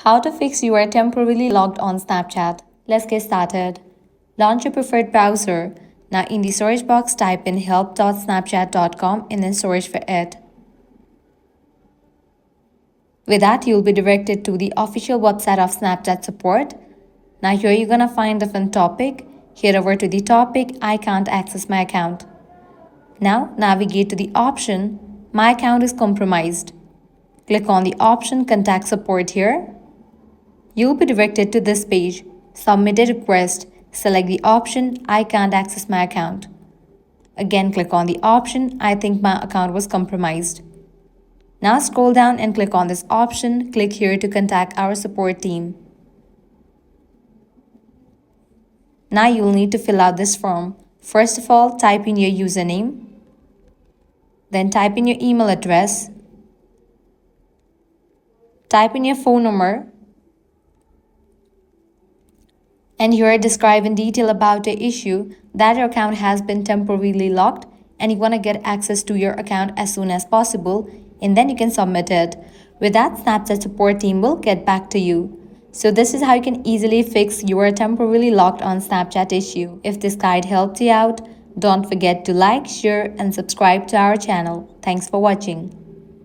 How to fix you are temporarily locked on Snapchat. Let's get started. Launch your preferred browser. Now in the search box type in help.snapchat.com and then search for it. With that, you'll be directed to the official website of Snapchat support. Now here you're gonna find the fun topic. Head over to the topic, I can't access my account. Now navigate to the option, my account is compromised. Click on the option, contact support here. You'll be directed to this page, submit a request, select the option, I can't access my account. Again, click on the option, I think my account was compromised. Now scroll down and click on this option, click here to contact our support team. Now you'll need to fill out this form. First of all, type in your username, then type in your email address, type in your phone number, and here describe in detail about the issue that your account has been temporarily locked and you want to get access to your account as soon as possible, and then you can submit it. With that, Snapchat support team will get back to you. So this is how you can easily fix your temporarily locked on Snapchat issue. If this guide helped you out, don't forget to like, share and subscribe to our channel. Thanks for watching.